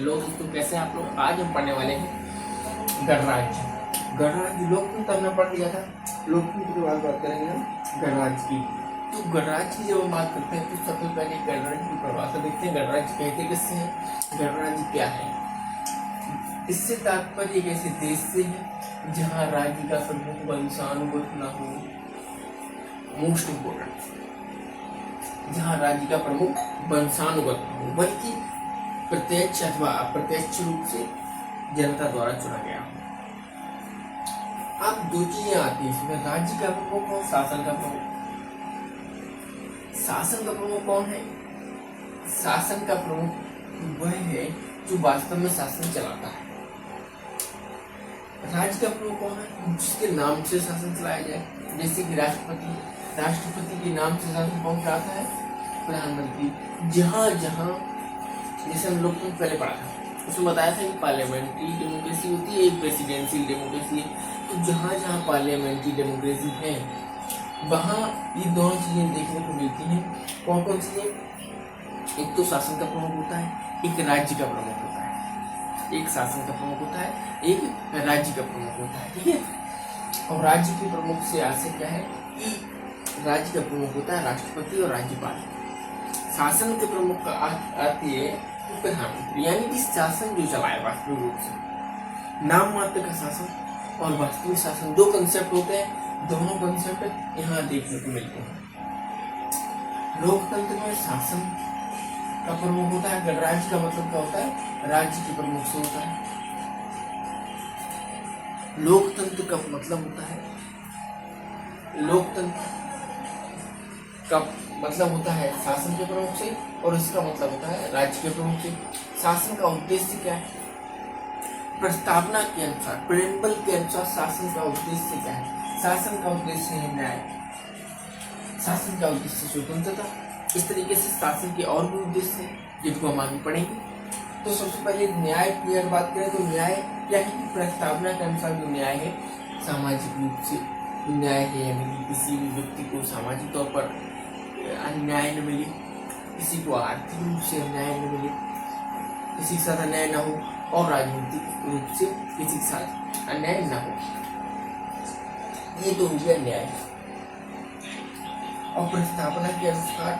Hello दोस्तों, कैसे हैं आप लोग। आज हम पढ़ने वाले हैं गणराज्य। गणराज्य लोकतंत्र हमने पढ़ लिया था। लोकतंत्र के बाद बात करेंगे हम गणराज्य की। तो गणराज्य की जब हम बात करते हैं तो सबसे पहले गणराज्य की परिभाषा देखते हैं। गणराज्य कहते किससे है, गणराज्य क्या है। इससे तात्पर्य एक ऐसे देश से है जहाँ राज्य का प्रमुख वंशानुगत न हो। मोस्ट इम्पोर्टेंट, जहाँ राज्य का प्रमुख वंशानुगत न हो बल्कि प्रत्यक्ष अथवा अप्रत्यक्ष रूप से जनता द्वारा चुना गया हो। अब दो चीजें आती है इसमें, राज्य का प्रमुख और शासन का प्रमुख। शासन का प्रमुख कौन है? शासन का प्रमुख वह है जो वास्तव में शासन चलाता है। राज्य का प्रमुख कौन है? जिसके नाम से शासन चलाया जाए, जैसे कि राष्ट्रपति। राष्ट्रपति के नाम से शासन कौन चलाता है? प्रधानमंत्री। जहाँ जहाँ जैसे हम लोग पहले पढ़ा था उसमें बताया था कि पार्लियामेंट्री डेमोक्रेसी होती है, एक प्रेसिडेंशियल डेमोक्रेसी है। तो जहाँ जहाँ पार्लियामेंट्री डेमोक्रेसी है वहाँ ये दोनों चीजें देखने को मिलती हैं। कौन कौन सी है? एक तो शासन का प्रमुख होता है, एक राज्य का प्रमुख होता है। एक शासन का प्रमुख होता है, एक राज्य का प्रमुख होता है, ठीक है। और राज्य के प्रमुख से आशय क्या है कि राज्य का प्रमुख होता है राष्ट्रपति और राज्यपाल। शासन के प्रमुख का आती है प्रधानमंत्री, यानी कि शासन जो चलाए वास्तविक रूप से। नाम मात्र का शासन और वास्तविक शासन दो कंसेप्ट होते हैं। दोनों कंसेप्ट यहाँ देखने को मिलते हैं। लोकतंत्र में शासन का प्रमुख होता है। गणराज्य का मतलब क्या होता है? राज्य के प्रमुख से होता है। लोकतंत्र का मतलब होता है, लोकतंत्र का मतलब होता है शासन के प्रमुख से और इसका मतलब होता है राज्य के प्रमुख से। शासन का उद्देश्य क्या है? प्रस्तावना के अनुसार, प्रेम्बल के अनुसार शासन का उद्देश्य क्या है? शासन का उद्देश्य है न्याय। शासन का उद्देश्य स्वतंत्रता। इस तरीके से शासन के और भी उद्देश्य हैं जिनको हम आगे पढ़ेंगे। तो सबसे पहले न्याय की अगर बात करें तो न्याय क्या है? प्रस्तावना के अनुसार जो न्याय है सामाजिक रूप से न्याय है, यानी किसी भी व्यक्ति को सामाजिक तौर पर अन्याय न मिले, किसी को आर्थिक रूप से अन्याय न मिले, किसी के साथ अन्याय न हो और राजनीतिक रूप से किसी के साथ अन्याय न हो। ये तो हो गया न्याय। और प्रस्तावना के अनुसार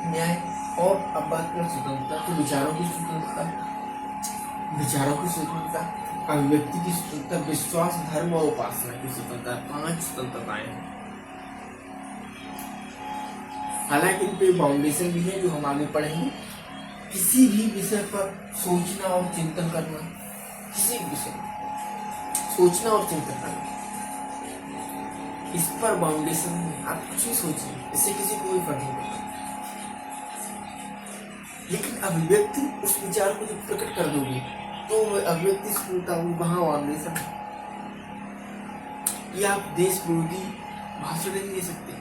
न्याय। और अब बात करें स्वतंत्रता, तो विचारों की स्वतंत्रता, विचारों की स्वतंत्रता, अभिव्यक्ति की स्वतंत्रता, विश्वास, धर्म और उपासना की स्वतंत्रता। 5 स्वतंत्रताएं हैं। हालांकि इन पे बाउंडेशन भी है जो हम आगे पढ़ेंगे। किसी भी विषय पर सोचना और चिंतन करना, किसी भी विषय सोचना और चिंतन करना, इस पर बाउंडेशन है। आप कुछ भी सोचिए, इससे किसी को कोई फर्क नहीं पड़ता। लेकिन अभिव्यक्ति उस विचार को जब प्रकट कर दोगे तो अभिव्यक्ति स्वतंत्रता वहां बाउंडेशन है। या आप देश विरोधी भाषण नहीं दे सकते,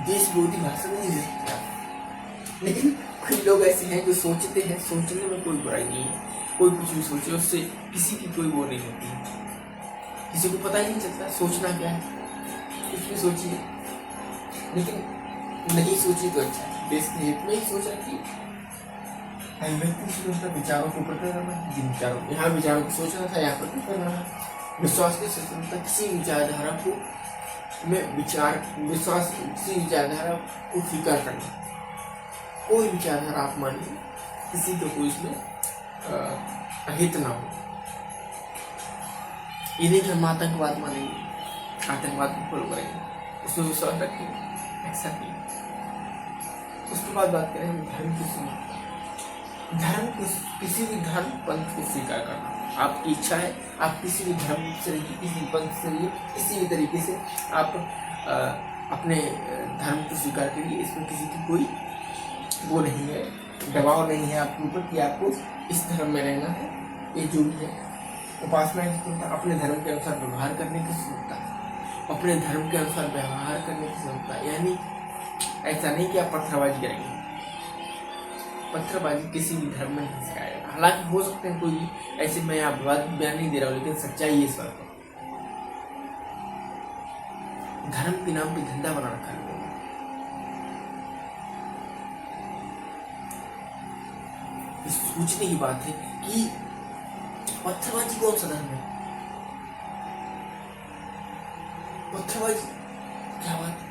देश विरोधी भाषण नहीं दे सकते आप। लेकिन कुछ लोग ऐसे हैं जो सोचते हैं, सोचने में कोई बुराई नहीं है। कोई कुछ भी सोचे उससे किसी की कोई वो नहीं होती है, किसी को पता ही नहीं चलता सोचना क्या है। कुछ भी सोचिए, लेकिन नहीं सोचिए तो अच्छा है। देश के हित में ही सोच रखिए। विचारों को प्रकट करना, जिन विचारों यहाँ विचारों को सोचना था यहाँ प्रकट करना है। विश्वास की स्वतंत्रता, किसी विचारधारा को में विश्वास किसी विचारधारा को स्वीकार करना। कोई विचारधारा आप मानिए, किसी को कोई इसमें अहित ना हो। ये नहीं कि हम आतंकवाद मानेंगे, आतंकवाद को फॉलो करेंगे, उसमें विश्वास रखेंगे, ऐसा नहीं। उसके बाद बात करें हम धर्म की स्वतंत्रता। धर्म किसी भी धर्म पंथ को स्वीकार करना। आपकी इच्छा है, आप किसी भी धर्म से, किसी पंथ से, किसी भी तरीके से आप अपने धर्म को स्वीकार करिए। इसमें किसी की कोई वो नहीं है, दबाव नहीं है आपके ऊपर कि आपको इस धर्म में रहना है। ये जो भी है उपासना की स्वतंत्रता, अपने धर्म के अनुसार व्यवहार करने की स्वतंत्रता, अपने धर्म के अनुसार व्यवहार करने की स्वतंत्रता। यानी ऐसा नहीं कि आप पत्थरबाजी करेंगे। पत्थरबाजी किसी भी धर्म में नहीं सिखाया। हालांकि हो सकते हैं कोई ऐसे, मैं आप बयान नहीं दे रहा हूँ, लेकिन सच्चाई ये सर धर्म के नाम पे धंधा बना रखा है। इस सोचने की बात है कि पत्थरबाजी कौन सा धर्म है? पत्थरबाजी क्या बात है?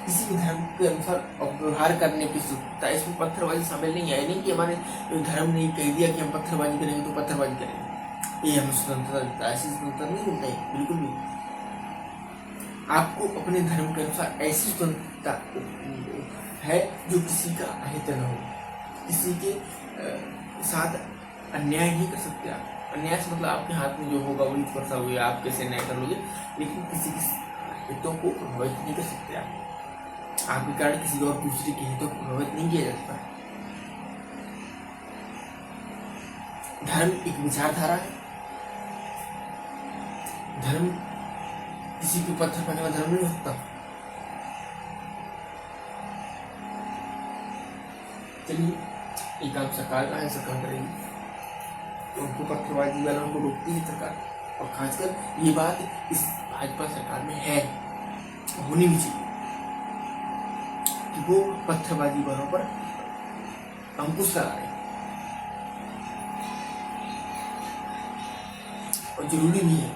किसी भी धर्म के अनुसार व्यवहार करने की स्वतंत्रता, इसमें पत्थरबाजी शामिल नहीं है। नहीं कि हमारे धर्म ने कह दिया कि हम पत्थरबाजी करेंगे तो पत्थरबाजी करेंगे, ये हमें स्वतंत्रता देता है। ऐसी स्वतंत्रता नहीं मिलता है बिल्कुल भी। आपको अपने धर्म के अनुसार ऐसी स्वतंत्रता है जो किसी का अहित न हो, किसी के साथ अन्याय नहीं कर सकते आप। अन्याय से मतलब आपके हाथ में जो होगा वही फंसा हुआ, आप कैसे न्याय करोगे, लेकिन किसी के हितों को प्रभावित नहीं कर सकते आप। आपके कारण किसी और दूसरे के हितों को प्रभावित नहीं किया जा सकता। धर्म एक विचारधारा है। धर्म किसी के पत्थर पड़ने वाला धर्म नहीं हो सकता। चलिए, एक काम सरकार का है, सरकार करेगी तो उनको पत्थरबाजी वाला उनको रोकती है सरकार। और खासकर ये बात इस भाजपा सरकार में है, होनी भी चाहिए कि वो पत्थरबाजी वालों पर अंकुश लगा रहे, और जरूरी भी है।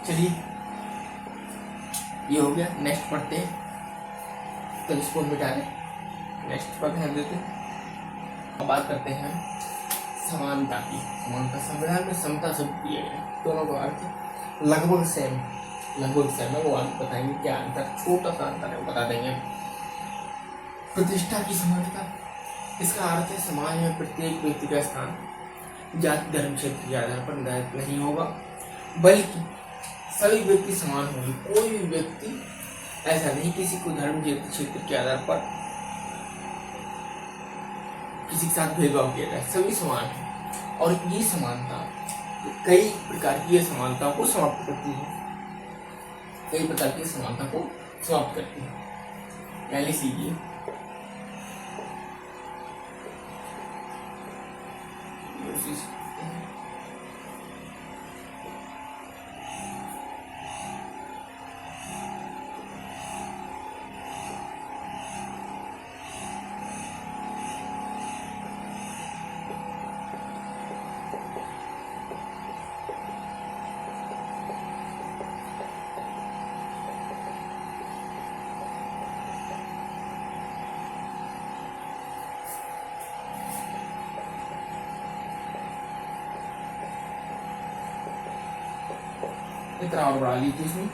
चलिए, ये हो गया। नेक्स्ट पढ़ते हैं, तो इसको मिटा दें, नेक्स्ट पर ध्यान देते हैं। अब बात करते हैं समानता की। समानता, संविधान में समता शब्द दिया गया है, दोनों का अर्थ लगभग सेम है। वो आप बताएंगे क्या अंतर, छोटा सा अंतर है वो बता देंगे। प्रतिष्ठा की समानता, इसका अर्थ है समाज में प्रत्येक व्यक्ति का स्थान जाति धर्म क्षेत्र के आधार पर निर्धारित नहीं होगा, बल्कि सभी व्यक्ति समान होंगे। कोई भी व्यक्ति ऐसा नहीं किसी को धर्म क्षेत्र के आधार पर किसी के साथ भेदभाव किया जाए, सभी समान है। और ये समानता कई प्रकार की ये समानताओं को समाप्त करती है, कई प्रकार की समानता को समाप्त करती है। पहले सीखिए, इतना और बढ़ा लीजिए। इसमें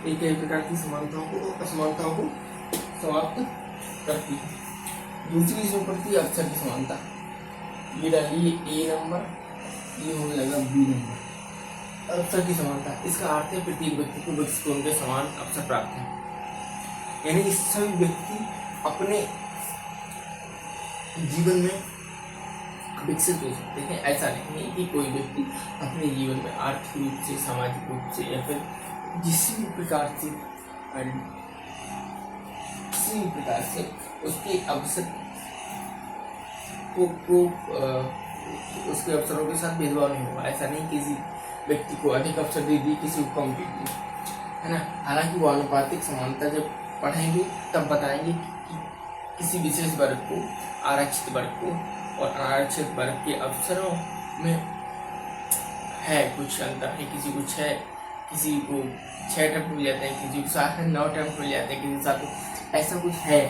एक प्रकार की समानताओं को असमानताओं को समाप्त करती है। दूसरी इसमें पड़ती है अक्षर की समानता। ये डालिए ए नंबर, ये होने लगा बी नंबर। अक्षर की समानता, इसका अर्थ है प्रत्येक व्यक्ति को विकसित होने के समान अवसर प्राप्त है, यानी सभी व्यक्ति अपने जीवन में विकसित हो सकते हैं। ऐसा नहीं है कि कोई व्यक्ति अपने जीवन में आर्थिक रूप से, सामाजिक रूप से या फिर किसी भी प्रकार से उसके अवसर को उसके अवसरों के साथ भेदभाव नहीं होगा। ऐसा नहीं किसी व्यक्ति को अधिक अवसर दे दिए, किसी को कम दे दिए, है ना। हालांकि वो आनुपातिक समानता जब पढ़ेंगे तब बताएंगे कि किसी विशेष वर्ग को, आरक्षित वर्ग को और आरक्षित वर्ग के अवसरों में है कुछ अंतर है। किसी को 6 टर्म मिल जाते हैं, किसी को 9 टर्म मिल जाते हैं, किसी के साथ ऐसा कुछ है।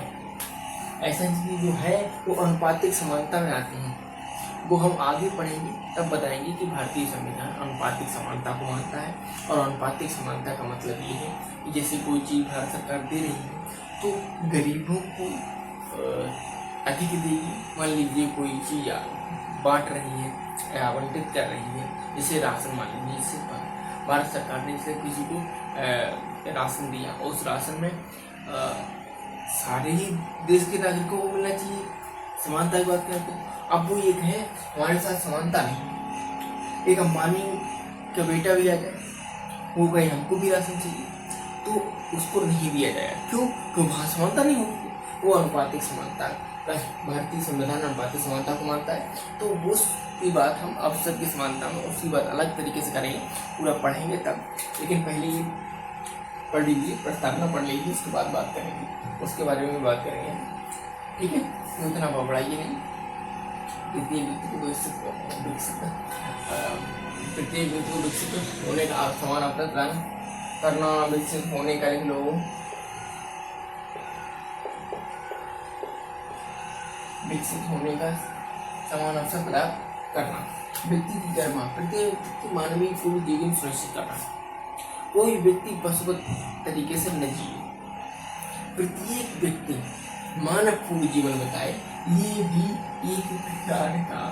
ऐसा चीज जो है वो अनुपातिक समानता में आती है, वो हम आगे पढ़ेंगे तब बताएंगे कि भारतीय संविधान अनुपातिक समानता को मानता है। और अनुपातिक समानता का मतलब ये है कि जैसे कोई चीज़ भारत सरकार दे रही है तो गरीबों को अधिक देगी। मान लीजिए कोई चीज़ बांट रही है, आवंटित कर रही है, जैसे राशन, मान लीजिए जैसे भारत सरकार ने जैसे किसी को राशन दिया, उस राशन में सारे ही देश के नागरिकों को मिलना चाहिए, समानता की बात करते हैं। अब वो एक है हमारे साथ समानता नहीं, एक अंबानी का बेटा भी आ जाए, वो कहीं हमको भी राशन चाहिए तो उसको नहीं दिया जाएगा। क्यों? क्योंकि वहाँ समानता नहीं होगी। वो अनुपातिक समानता, भारतीय संविधान अनुपातिक समानता को मानता है। तो उसकी बात हम अवसर की समानता में उसकी बात अलग तरीके से करेंगे, पूरा पढ़ेंगे तब। लेकिन पहले ये पढ़ लीजिए, प्रस्तावना पढ़ लीजिए, उसके बाद बात करेंगे, उसके बारे में बात करेंगे। ठीक है, तो उतना बड़ाइए नहीं। प्रत्येक व्यक्ति को विकसित होने का समान अवसर प्रदान करना, विकसित होने का लिख लो, विकसित होने का समान अवसर प्रदान करना, व्यक्ति की कर्मा, प्रत्येक मानवीय पूर्ण जीवन सुनिश्चित करना, कोई व्यक्ति पशुवत तरीके से न जिए, प्रत्येक व्यक्ति मानव पूर्ण जीवन बताए, ये भी एक प्रकार का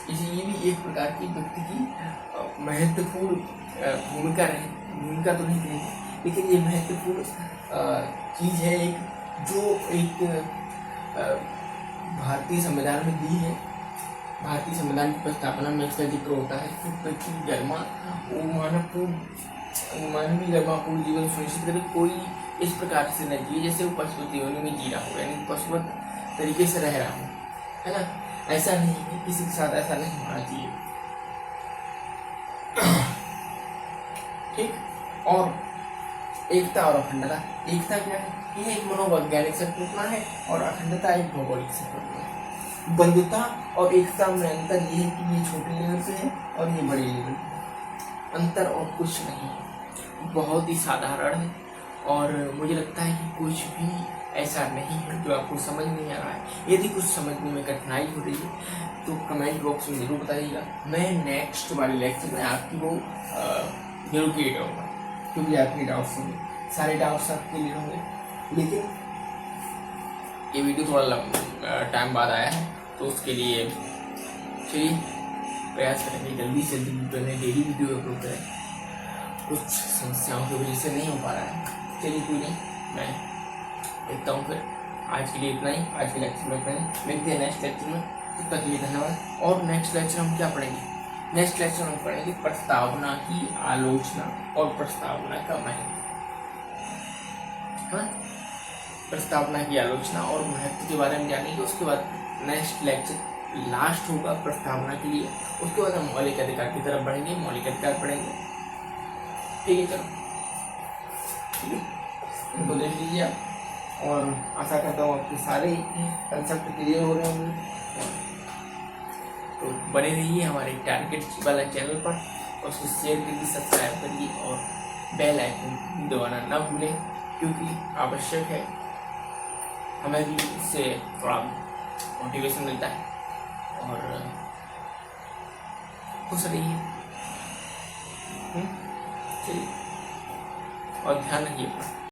ये भी एक प्रकार की व्यक्ति की महत्वपूर्ण भूमिका तो नहीं करेगी, लेकिन ये महत्वपूर्ण चीज है एक, जो एक भारतीय संविधान में दी है। भारतीय संविधान की प्रस्तावना में इसका जिक्र होता है कि व्यक्ति गर्मा मानवीय गर्मापूर्ण जीवन सुनिश्चित करे, कोई इस प्रकार से न जिए जैसे वो पशुवत योनि में जी रहा हो, यानी पशुवत तरीके से रह रहा हो, है ना। ऐसा नहीं है, किसी के साथ ऐसा नहीं होना चाहिए, ठीक। और एकता और अखंडता, एकता क्या है, यह एक मनोवैज्ञानिक संकल्पना है और अखंडता एक भौगोलिक संकल्पना है। बंधुता और एकता में अंतर यह है कि ये छोटे लेवल पे है और ये बड़े लेवल पे, अंतर और कुछ नहीं है, बहुत ही साधारण है। और मुझे लगता है कि कुछ भी ऐसा नहीं है जो आपको समझ नहीं आ रहा है। यदि कुछ समझने में कठिनाई हो रही है तो कमेंट बॉक्स में जरूर बताइएगा, मैं नेक्स्ट वाले लेक्चर में आपकी वो जरूर क्लियर करूँगा, क्योंकि आपके डाउट्स होंगे, सारे डाउट्स आपके लिए होंगे। लेकिन ये वीडियो थोड़ा टाइम बाद आया है, तो उसके लिए चलिए प्रयास करेंगे जल्दी से जल्दी डेली वीडियो अपलोड करें। कुछ समस्याओं की वजह से नहीं हो पा रहा है, चलिए कोई नहीं, मैं देखता हूँ। फिर आज के लिए इतना ही, आज के लेक्चर में इतना ही, मिलते हैं नेक्स्ट लेक्चर में, तब तक के लिए धन्यवाद। और नेक्स्ट लेक्चर हम क्या पढ़ेंगे, नेक्स्ट लेक्चर हम पढ़ेंगे प्रस्तावना की आलोचना और प्रस्तावना का महत्व, हाँ, प्रस्तावना की आलोचना और महत्व के बारे में जानेंगे। उसके बाद नेक्स्ट लेक्चर लास्ट होगा प्रस्तावना के लिए, उसके बाद हम मौलिक अधिकार की तरफ बढ़ेंगे, मौलिक अधिकार पढ़ेंगे, ठीक है। चलो ठीक है, इनको देख लीजिए आप, और आशा करता हूँ आपके सारे कंसेप्ट क्लियर हो रहे होंगे। तो बने रहिए हमारे टारगेट वाला चैनल पर, और उसको शेयर करिए, सब्सक्राइब करिए और बेल आइकन दबाना ना भूलें, क्योंकि आवश्यक है, हमें भी इससे थोड़ा मोटिवेशन मिलता है। और खुश रहिए, चलिए, और ध्यान रखिए।